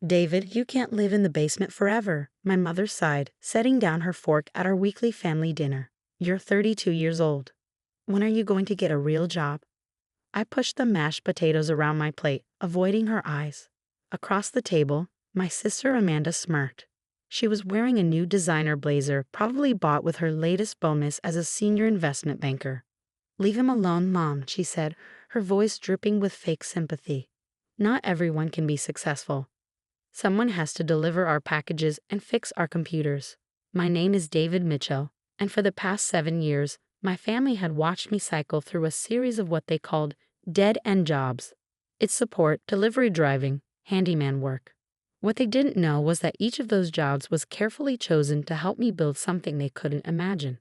David, you can't live in the basement forever, my mother sighed, setting down her fork at our weekly family dinner. You're 32 years old. When are you going to get a real job? I pushed the mashed potatoes around my plate, avoiding her eyes. Across the table, my sister Amanda smirked. She was wearing a new designer blazer, probably bought with her latest bonus as a senior investment banker. Leave him alone, Mom, she said, her voice dripping with fake sympathy. Not everyone can be successful. Someone has to deliver our packages and fix our computers. My name is David Mitchell, and for the past 7 years, my family had watched me cycle through a series of what they called dead-end jobs. It's support, delivery driving, handyman work. What they didn't know was that each of those jobs was carefully chosen to help me build something they couldn't imagine.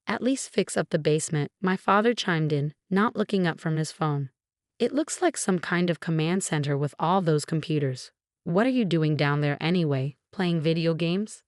At least fix up the basement, my father chimed in, not looking up from his phone. It looks like some kind of command center with all those computers. What are you doing down there anyway, playing video games?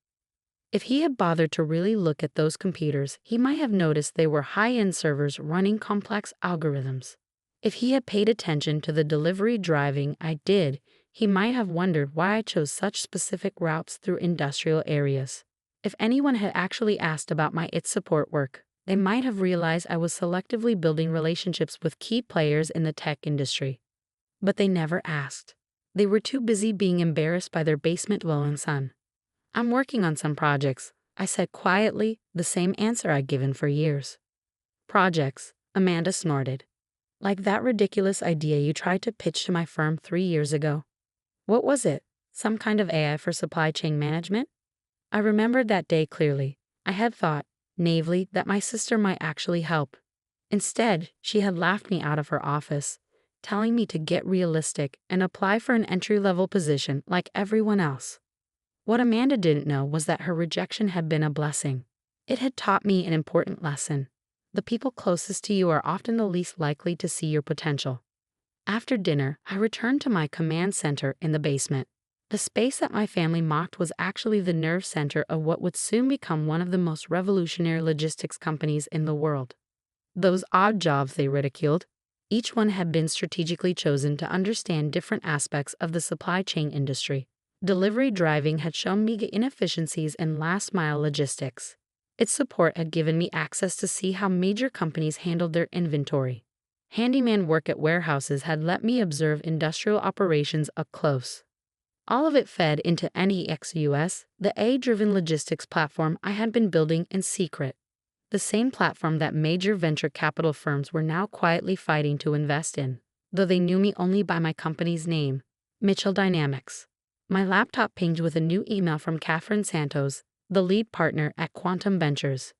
If he had bothered to really look at those computers, he might have noticed they were high-end servers running complex algorithms. If he had paid attention to the delivery driving I did, he might have wondered why I chose such specific routes through industrial areas. If anyone had actually asked about my IT support work, they might have realized I was selectively building relationships with key players in the tech industry. But they never asked. They were too busy being embarrassed by their basement-dwelling son. I'm working on some projects, I said quietly, the same answer I'd given for years. Projects, Amanda snorted. Like that ridiculous idea you tried to pitch to my firm 3 years ago. What was it? Some kind of AI for supply chain management? I remembered that day clearly. I had thought, naively, that my sister might actually help. Instead, she had laughed me out of her office, telling me to get realistic and apply for an entry-level position like everyone else. What Amanda didn't know was that her rejection had been a blessing. It had taught me an important lesson. The people closest to you are often the least likely to see your potential. After dinner, I returned to my command center in the basement. The space that my family mocked was actually the nerve center of what would soon become one of the most revolutionary logistics companies in the world. Those odd jobs they ridiculed, each one had been strategically chosen to understand different aspects of the supply chain industry. Delivery driving had shown me the inefficiencies in last-mile logistics. Its support had given me access to see how major companies handled their inventory. Handyman work at warehouses had let me observe industrial operations up close. All of it fed into NEXUS, the AI-driven logistics platform I had been building in secret. The same platform that major venture capital firms were now quietly fighting to invest in, though they knew me only by my company's name, Mitchell Dynamics. My laptop pinged with a new email from Catherine Santos, the lead partner at Quantum Ventures.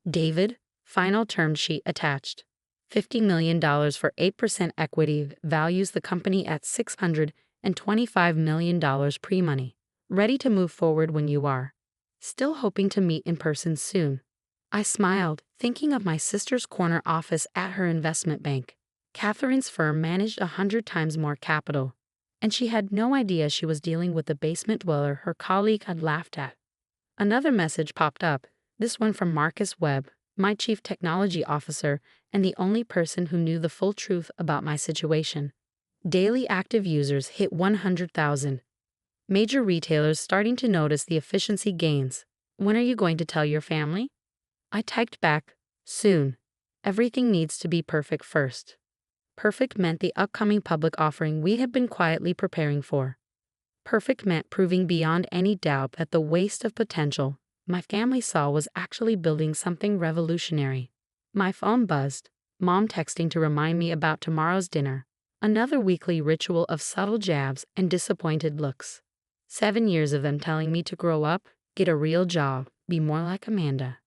David, final term sheet attached. $50 million for 8% equity values the company at $625 million pre-money. Ready to move forward when you are. Still hoping to meet in person soon. I smiled, thinking of my sister's corner office at her investment bank. Catherine's firm managed 100 times more capital, and she had no idea she was dealing with the basement dweller her colleague had laughed at. Another message popped up, this one from Marcus Webb, my chief technology officer and the only person who knew the full truth about my situation. Daily active users hit 100,000. Major retailers starting to notice the efficiency gains. When are you going to tell your family? I typed back, soon. Everything needs to be perfect first. Perfect meant the upcoming public offering we had been quietly preparing for. Perfect meant proving beyond any doubt that the waste of potential my family saw was actually building something revolutionary. My phone buzzed, Mom texting to remind me about tomorrow's dinner. Another weekly ritual of subtle jabs and disappointed looks. 7 years of them telling me to grow up, get a real job, be more like Amanda.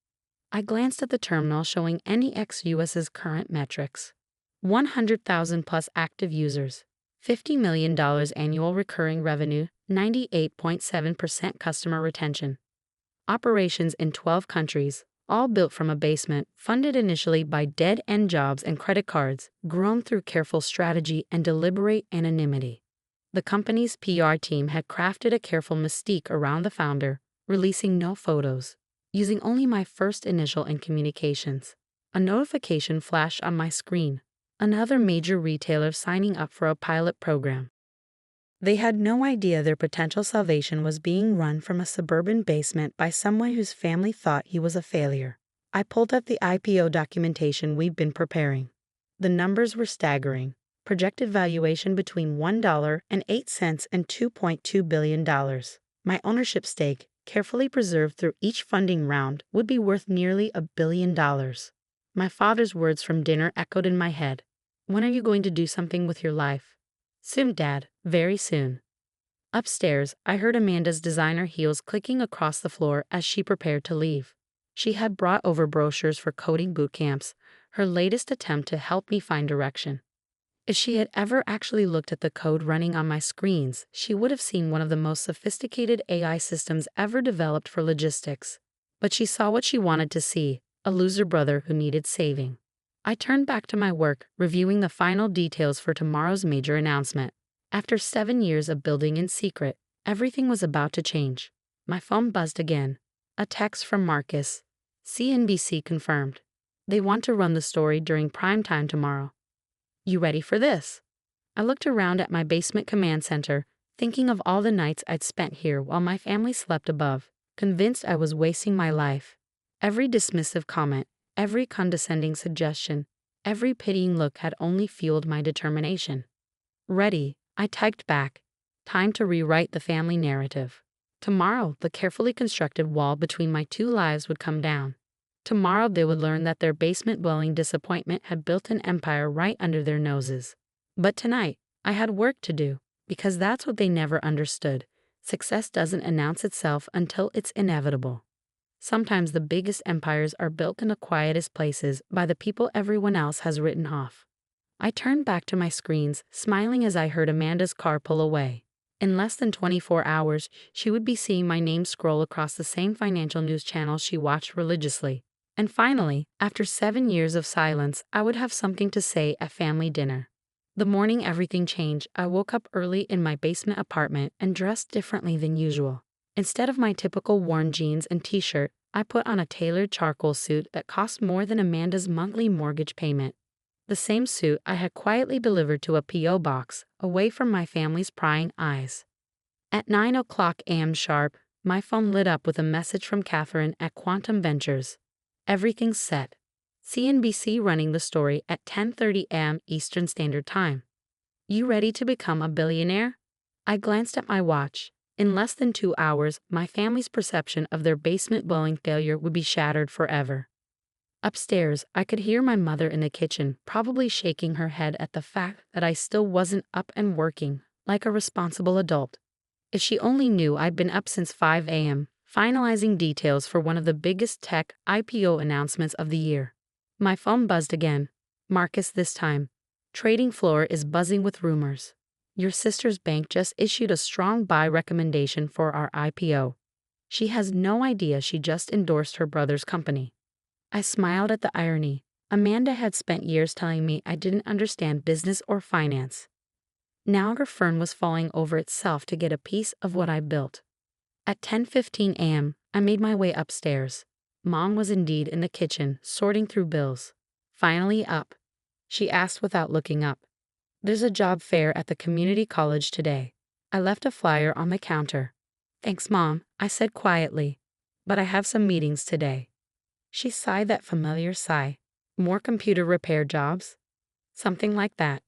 I glanced at the terminal showing NEXUS's current metrics. 100,000 plus active users, $50 million annual recurring revenue, 98.7% customer retention. Operations in 12 countries, all built from a basement, funded initially by dead-end jobs and credit cards, grown through careful strategy and deliberate anonymity. The company's PR team had crafted a careful mystique around the founder, releasing no photos, using only my first initial in communications. A notification flashed on my screen. Another major retailer signing up for a pilot program. They had no idea their potential salvation was being run from a suburban basement by someone whose family thought he was a failure. I pulled up the IPO documentation we've been preparing. The numbers were staggering. Projected valuation between $1.08 and $2.2 billion. My ownership stake, carefully preserved through each funding round, would be worth nearly $1 billion. My father's words from dinner echoed in my head. When are you going to do something with your life? Soon, Dad, very soon. Upstairs, I heard Amanda's designer heels clicking across the floor as she prepared to leave. She had brought over brochures for coding boot camps, her latest attempt to help me find direction. If she had ever actually looked at the code running on my screens, she would have seen one of the most sophisticated AI systems ever developed for logistics. But she saw what she wanted to see, a loser brother who needed saving. I turned back to my work, reviewing the final details for tomorrow's major announcement. After 7 years of building in secret, everything was about to change. My phone buzzed again. A text from Marcus. CNBC confirmed. They want to run the story during prime time tomorrow. You ready for this? I looked around at my basement command center, thinking of all the nights I'd spent here while my family slept above, convinced I was wasting my life. Every dismissive comment, every condescending suggestion, every pitying look had only fueled my determination. Ready, I typed back. Time to rewrite the family narrative. Tomorrow, the carefully constructed wall between my two lives would come down. Tomorrow they would learn that their basement-dwelling disappointment had built an empire right under their noses. But tonight, I had work to do, because that's what they never understood. Success doesn't announce itself until it's inevitable. Sometimes the biggest empires are built in the quietest places by the people everyone else has written off. I turned back to my screens, smiling as I heard Amanda's car pull away. In less than 24 hours, she would be seeing my name scroll across the same financial news channels she watched religiously. And finally, after 7 years of silence, I would have something to say at family dinner. The morning everything changed, I woke up early in my basement apartment and dressed differently than usual. Instead of my typical worn jeans and t-shirt, I put on a tailored charcoal suit that cost more than Amanda's monthly mortgage payment. The same suit I had quietly delivered to a P.O. box, away from my family's prying eyes. At 9:00 a.m. sharp, my phone lit up with a message from Catherine at Quantum Ventures. Everything's set. CNBC running the story at 10:30 a.m. Eastern Standard Time. You ready to become a billionaire? I glanced at my watch. In less than 2 hours, my family's perception of their basement-dwelling failure would be shattered forever. Upstairs, I could hear my mother in the kitchen, probably shaking her head at the fact that I still wasn't up and working, like a responsible adult. If she only knew I'd been up since 5 a.m., finalizing details for one of the biggest tech IPO announcements of the year. My phone buzzed again. Marcus this time. Trading floor is buzzing with rumors. Your sister's bank just issued a strong buy recommendation for our IPO. She has no idea she just endorsed her brother's company. I smiled at the irony. Amanda had spent years telling me I didn't understand business or finance. Now her firm was falling over itself to get a piece of what I built. At 10:15 a.m., I made my way upstairs. Mom was indeed in the kitchen, sorting through bills. Finally up. She asked without looking up. There's a job fair at the community college today. I left a flyer on the counter. Thanks, Mom, I said quietly. But I have some meetings today. She sighed that familiar sigh. More computer repair jobs? Something like that.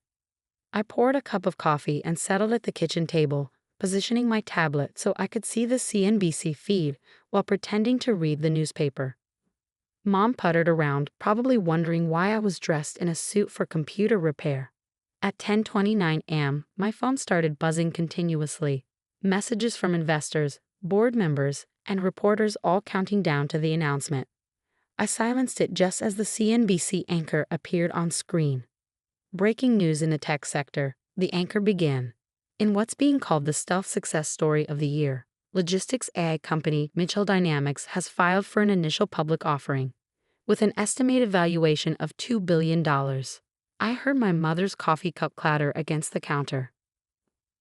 I poured a cup of coffee and settled at the kitchen table, positioning my tablet so I could see the CNBC feed while pretending to read the newspaper. Mom puttered around, probably wondering why I was dressed in a suit for computer repair. At 10:29 a.m., my phone started buzzing continuously. Messages from investors, board members, and reporters all counting down to the announcement. I silenced it just as the CNBC anchor appeared on screen. Breaking news in the tech sector, the anchor began. In what's being called the stealth success story of the year, logistics AI company Mitchell Dynamics has filed for an initial public offering, with an estimated valuation of $2 billion. I heard my mother's coffee cup clatter against the counter.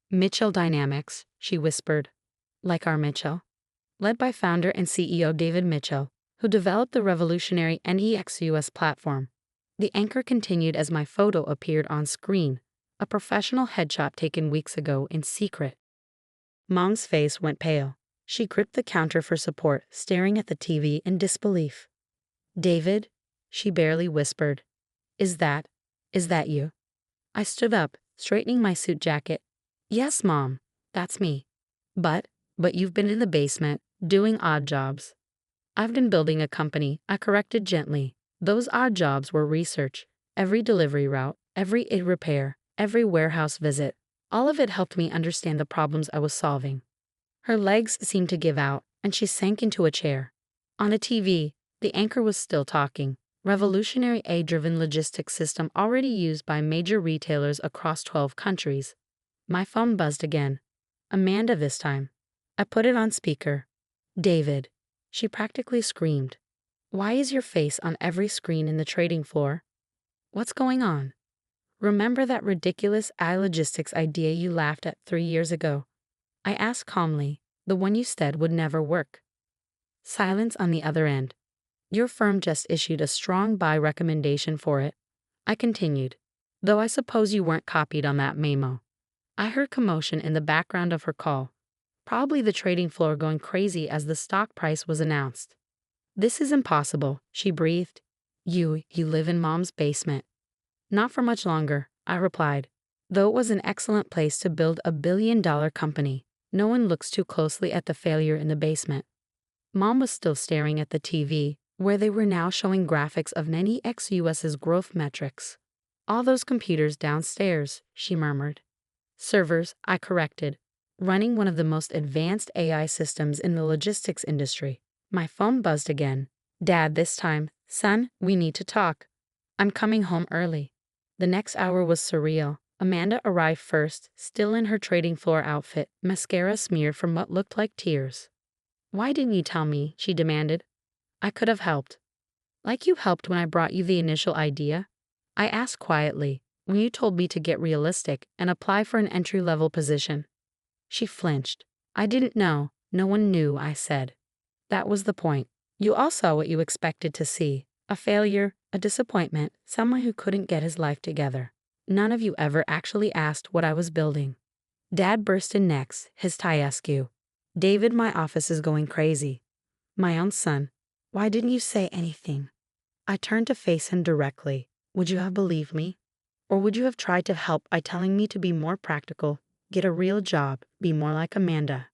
Mitchell Dynamics, she whispered. Like our Mitchell? Led by founder and CEO David Mitchell, who developed the revolutionary NEXUS platform. The anchor continued as my photo appeared on screen, A professional headshot taken weeks ago in secret. Mom's face went pale. She gripped the counter for support, staring at the TV in disbelief. David? She barely whispered. Is that you? I stood up, straightening my suit jacket. Yes, Mom, that's me. But you've been in the basement, doing odd jobs. I've been building a company, I corrected gently. Those odd jobs were research. Every delivery route, every aid repair, every warehouse visit. All of it helped me understand the problems I was solving. Her legs seemed to give out, and she sank into a chair. On a TV, the anchor was still talking. Revolutionary AI-driven logistics system already used by major retailers across 12 countries. My phone buzzed again. Amanda this time. I put it on speaker. David. She practically screamed. Why is your face on every screen in the trading floor? What's going on? Remember that ridiculous AI logistics idea you laughed at 3 years ago? I asked calmly, the one you said would never work. Silence on the other end. Your firm just issued a strong buy recommendation for it. I continued, though I suppose you weren't copied on that memo. I heard commotion in the background of her call. Probably the trading floor going crazy as the stock price was announced. This is impossible, she breathed. You live in Mom's basement. Not for much longer, I replied. Though it was an excellent place to build a billion-dollar company, no one looks too closely at the failure in the basement. Mom was still staring at the TV, where they were now showing graphics of many ex-US's growth metrics. All those computers downstairs, she murmured. Servers, I corrected. Running one of the most advanced AI systems in the logistics industry. My phone buzzed again. Dad this time. Son, we need to talk. I'm coming home early. The next hour was surreal. Amanda arrived first, still in her trading floor outfit, mascara smeared from what looked like tears. Why didn't you tell me? She demanded. I could have helped. Like you helped when I brought you the initial idea? I asked quietly, when you told me to get realistic and apply for an entry-level position. She flinched. I didn't know. No one knew, I said. That was the point. You all saw what you expected to see. A failure, a disappointment, someone who couldn't get his life together. None of you ever actually asked what I was building. Dad burst in next, his tie askew. David, my office is going crazy. My own son. Why didn't you say anything? I turned to face him directly. Would you have believed me? Or would you have tried to help by telling me to be more practical, get a real job, be more like Amanda?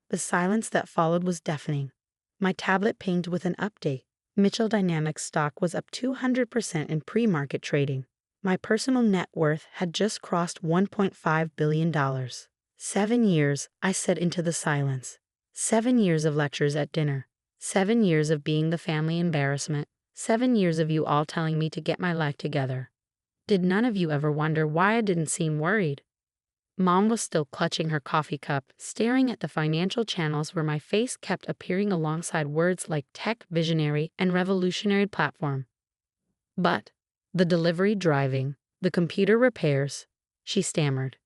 The silence that followed was deafening. My tablet pinged with an update. Mitchell Dynamics stock was up 200% in pre-market trading. My personal net worth had just crossed $1.5 billion. 7 years, I said into the silence. 7 years of lectures at dinner. 7 years of being the family embarrassment. 7 years of you all telling me to get my life together. Did none of you ever wonder why I didn't seem worried? Mom was still clutching her coffee cup, staring at the financial channels where my face kept appearing alongside words like tech visionary and revolutionary platform. But the delivery driving, the computer repairs, she stammered.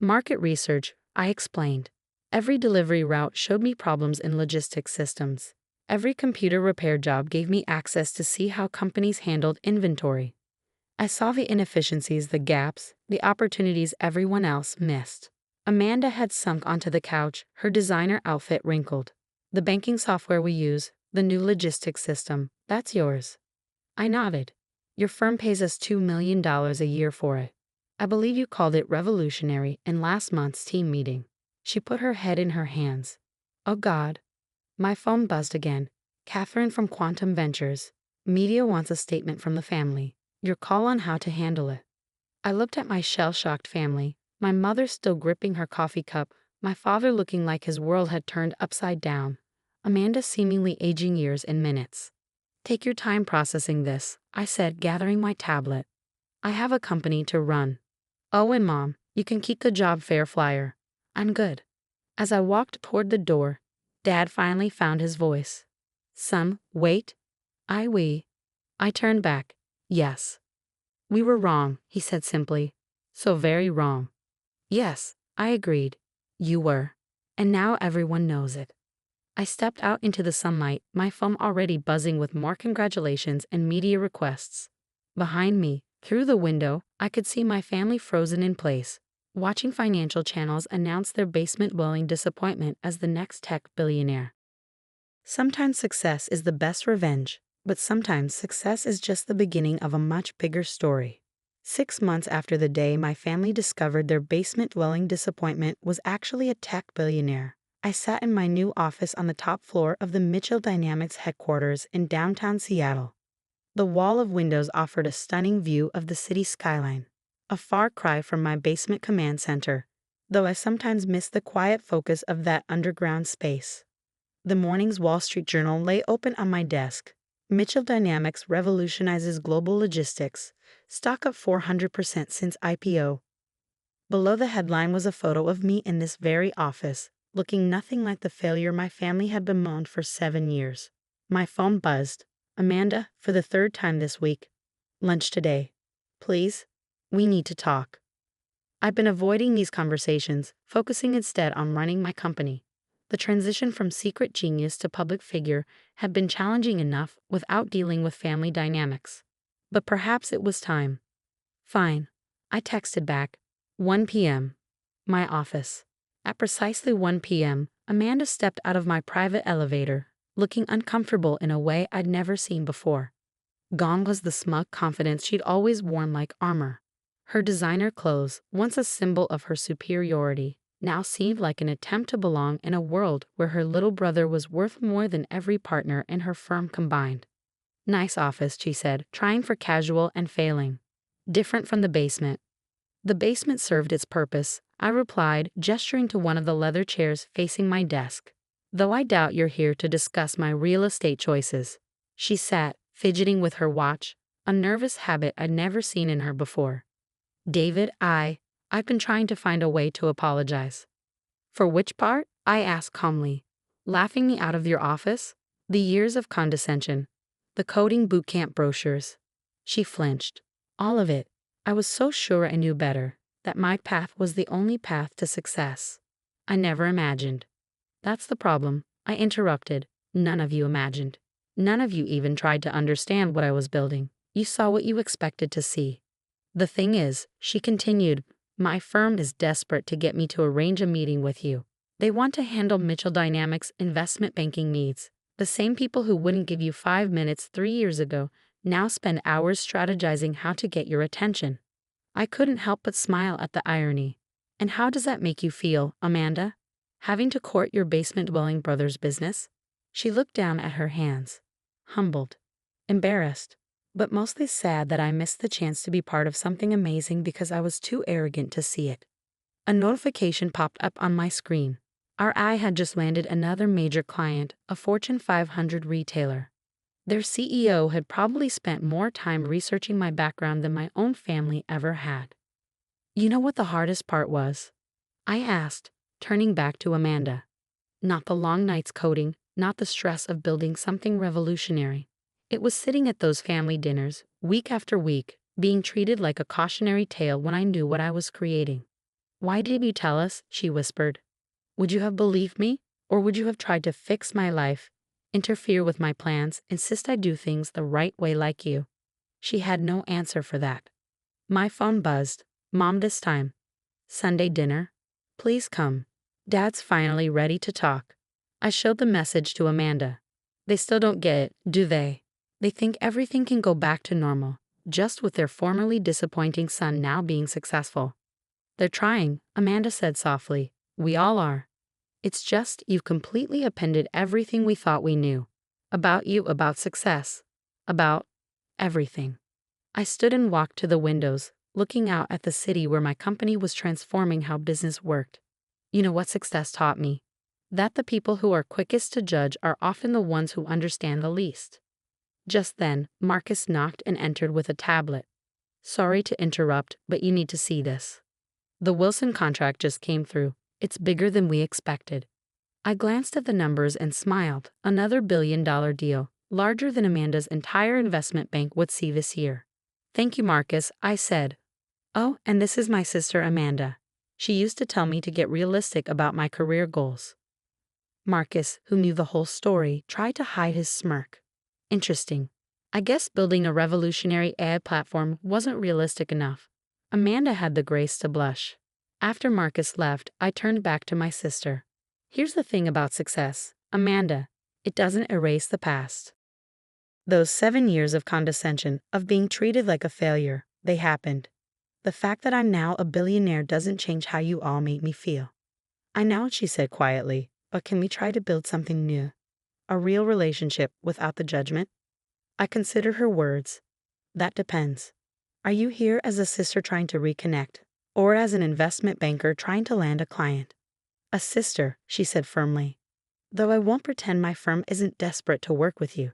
Market research, I explained. Every delivery route showed me problems in logistics systems. Every computer repair job gave me access to see how companies handled inventory. I saw the inefficiencies, the gaps, the opportunities everyone else missed. Amanda had sunk onto the couch, her designer outfit wrinkled. The banking software we use, the new logistics system, that's yours. I nodded. Your firm pays us $2 million a year for it. I believe you called it revolutionary in last month's team meeting. She put her head in her hands. Oh God. My phone buzzed again. Catherine from Quantum Ventures. Media wants a statement from the family. Your call on how to handle it. I looked at my shell-shocked family, my mother still gripping her coffee cup, my father looking like his world had turned upside down, Amanda seemingly aging years in minutes. Take your time processing this, I said, gathering my tablet. I have a company to run. Oh, and Mom, you can keep the job fair flyer. I'm good. As I walked toward the door, Dad finally found his voice. Son, wait. I turned back. Yes. We were wrong, he said simply. So very wrong. Yes, I agreed. You were. And now everyone knows it. I stepped out into the sunlight, my phone already buzzing with more congratulations and media requests. Behind me, through the window, I could see my family frozen in place, watching financial channels announce their basement-dwelling disappointment as the next tech billionaire. Sometimes success is the best revenge, but sometimes success is just the beginning of a much bigger story. 6 months after the day my family discovered their basement-dwelling disappointment was actually a tech billionaire, I sat in my new office on the top floor of the Mitchell Dynamics headquarters in downtown Seattle. The wall of windows offered a stunning view of the city skyline, a far cry from my basement command center, though I sometimes miss the quiet focus of that underground space. The morning's Wall Street Journal lay open on my desk. Mitchell Dynamics revolutionizes global logistics, stock up 400% since IPO. Below the headline was a photo of me in this very office, looking nothing like the failure my family had bemoaned for 7 years. My phone buzzed. Amanda, for the third time this week. Lunch today. Please? We need to talk. I've been avoiding these conversations, focusing instead on running my company. The transition from secret genius to public figure had been challenging enough without dealing with family dynamics. But perhaps it was time. Fine. I texted back. 1 p.m. My office. At precisely 1 p.m., Amanda stepped out of my private elevator, looking uncomfortable in a way I'd never seen before. Gone was the smug confidence she'd always worn like armor. Her designer clothes, once a symbol of her superiority, now seemed like an attempt to belong in a world where her little brother was worth more than every partner in her firm combined. Nice office, she said, trying for casual and failing. Different from the basement. The basement served its purpose, I replied, gesturing to one of the leather chairs facing my desk. Though I doubt you're here to discuss my real estate choices. She sat, fidgeting with her watch, a nervous habit I'd never seen in her before. David, I've been trying to find a way to apologize. For which part? I asked calmly. Laughing me out of your office? The years of condescension. The coding bootcamp brochures. She flinched. All of it. I was so sure I knew better, that my path was the only path to success. I never imagined. That's the problem, I interrupted. None of you imagined. None of you even tried to understand what I was building. You saw what you expected to see. The thing is, she continued, my firm is desperate to get me to arrange a meeting with you. They want to handle Mitchell Dynamics' investment banking needs. The same people who wouldn't give you 5 minutes 3 years ago now spend hours strategizing how to get your attention. I couldn't help but smile at the irony. And how does that make you feel, Amanda? Having to court your basement-dwelling brother's business? She looked down at her hands. Humbled. Embarrassed. But mostly sad that I missed the chance to be part of something amazing because I was too arrogant to see it. A notification popped up on my screen. Our eye had just landed another major client, a Fortune 500 retailer. Their CEO had probably spent more time researching my background than my own family ever had. You know what the hardest part was? I asked, turning back to Amanda. Not the long nights coding, not the stress of building something revolutionary. It was sitting at those family dinners, week after week, being treated like a cautionary tale when I knew what I was creating. Why did you tell us? She whispered. Would you have believed me? Or would you have tried to fix my life, interfere with my plans, insist I do things the right way like you? She had no answer for that. My phone buzzed. Mom this time. Sunday dinner? Please come. Dad's finally ready to talk. I showed the message to Amanda. They still don't get it, do they? They think everything can go back to normal, just with their formerly disappointing son now being successful. They're trying, Amanda said softly. We all are. It's just you've completely upended everything we thought we knew. About you, about success. About everything. I stood and walked to the windows, looking out at the city where my company was transforming how business worked. You know what success taught me? That the people who are quickest to judge are often the ones who understand the least. Just then, Marcus knocked and entered with a tablet. Sorry to interrupt, but you need to see this. The Wilson contract just came through. It's bigger than we expected. I glanced at the numbers and smiled. Another billion-dollar deal, larger than Amanda's entire investment bank would see this year. Thank you, Marcus, I said. Oh, and this is my sister Amanda. She used to tell me to get realistic about my career goals. Marcus, who knew the whole story, tried to hide his smirk. Interesting. I guess building a revolutionary AI platform wasn't realistic enough. Amanda had the grace to blush. After Marcus left, I turned back to my sister. Here's the thing about success, Amanda. It doesn't erase the past. Those 7 years of condescension, of being treated like a failure, they happened. The fact that I'm now a billionaire doesn't change how you all made me feel. I know, she said quietly, but can we try to build something new? A real relationship without the judgment? I considered her words. That depends. Are you here as a sister trying to reconnect, or as an investment banker trying to land a client? A sister, she said firmly. Though I won't pretend my firm isn't desperate to work with you.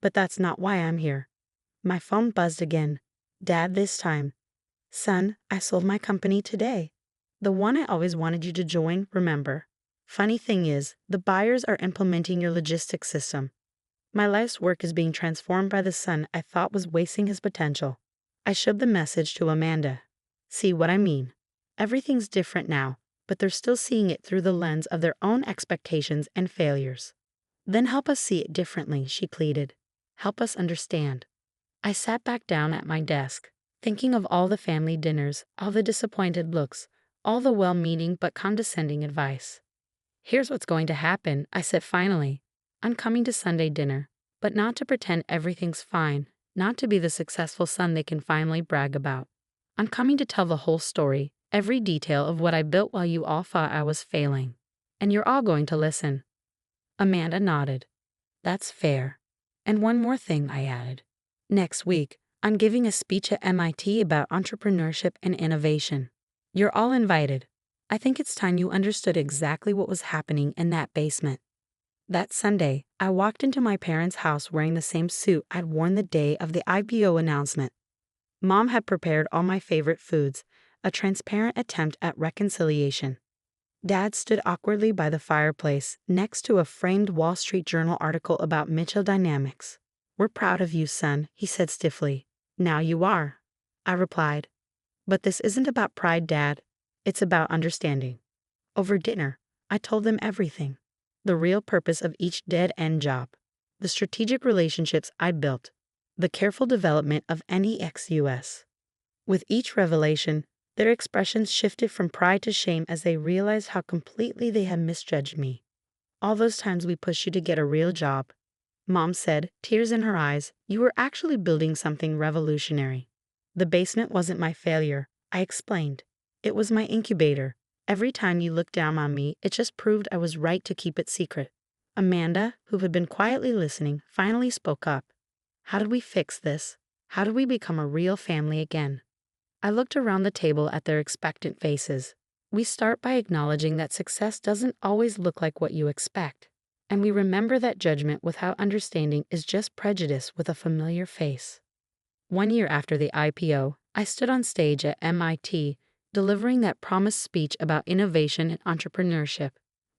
But that's not why I'm here. My phone buzzed again. Dad this time. Son, I sold my company today. The one I always wanted you to join, remember? Funny thing is, the buyers are implementing your logistics system. My life's work is being transformed by the son I thought was wasting his potential. I showed the message to Amanda. See what I mean? Everything's different now, but they're still seeing it through the lens of their own expectations and failures. Then help us see it differently, she pleaded. Help us understand. I sat back down at my desk, thinking of all the family dinners, all the disappointed looks, all the well-meaning but condescending advice. Here's what's going to happen, I said finally. I'm coming to Sunday dinner, but not to pretend everything's fine, not to be the successful son they can finally brag about. I'm coming to tell the whole story, every detail of what I built while you all thought I was failing. And you're all going to listen. Amanda nodded. That's fair. And one more thing, I added. Next week, I'm giving a speech at MIT about entrepreneurship and innovation. You're all invited. I think it's time you understood exactly what was happening in that basement. That Sunday, I walked into my parents' house wearing the same suit I'd worn the day of the IPO announcement. Mom had prepared all my favorite foods, a transparent attempt at reconciliation. Dad stood awkwardly by the fireplace, next to a framed Wall Street Journal article about Mitchell Dynamics. We're proud of you, son, he said stiffly. Now you are, I replied. But this isn't about pride, Dad. It's about understanding. Over dinner, I told them everything. The real purpose of each dead-end job. The strategic relationships I built. The careful development of NEXUS. With each revelation, their expressions shifted from pride to shame as they realized how completely they had misjudged me. All those times we pushed you to get a real job. Mom said, tears in her eyes, you were actually building something revolutionary. The basement wasn't my failure, I explained. It was my incubator. Every time you looked down on me, it just proved I was right to keep it secret. Amanda, who had been quietly listening, finally spoke up. How did we fix this? How did we become a real family again? I looked around the table at their expectant faces. We start by acknowledging that success doesn't always look like what you expect. And we remember that judgment without understanding is just prejudice with a familiar face. 1 year after the IPO, I stood on stage at MIT, delivering that promised speech about innovation and entrepreneurship.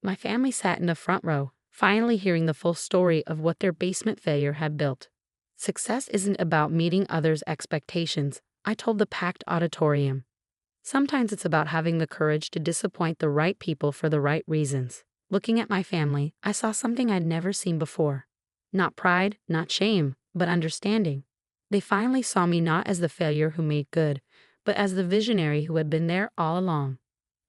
My family sat in the front row, finally hearing the full story of what their basement failure had built. Success isn't about meeting others' expectations, I told the packed auditorium. Sometimes it's about having the courage to disappoint the right people for the right reasons. Looking at my family, I saw something I'd never seen before. Not pride, not shame, but understanding. They finally saw me not as the failure who made good, but as the visionary who had been there all along.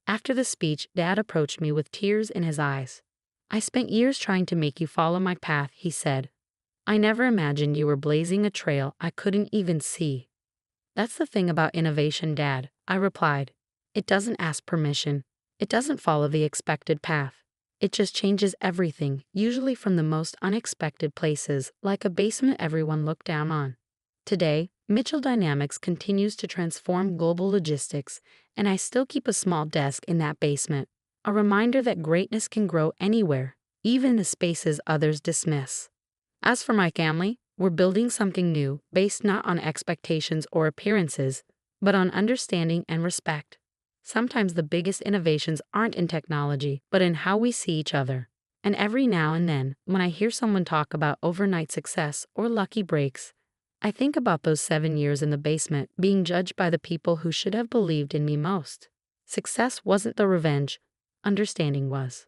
After the speech, Dad approached me with tears in his eyes. I spent years trying to make you follow my path, he said. I never imagined you were blazing a trail I couldn't even see. That's the thing about innovation, Dad, I replied. It doesn't ask permission. It doesn't follow the expected path. It just changes everything, usually from the most unexpected places, like a basement everyone looked down on. Today, Mitchell Dynamics continues to transform global logistics, and I still keep a small desk in that basement, a reminder that greatness can grow anywhere, even in the spaces others dismiss. As for my family, we're building something new, based not on expectations or appearances, but on understanding and respect. Sometimes the biggest innovations aren't in technology, but in how we see each other. And every now and then, when I hear someone talk about overnight success or lucky breaks, I think about those 7 years in the basement being judged by the people who should have believed in me most. Success wasn't the revenge, understanding was.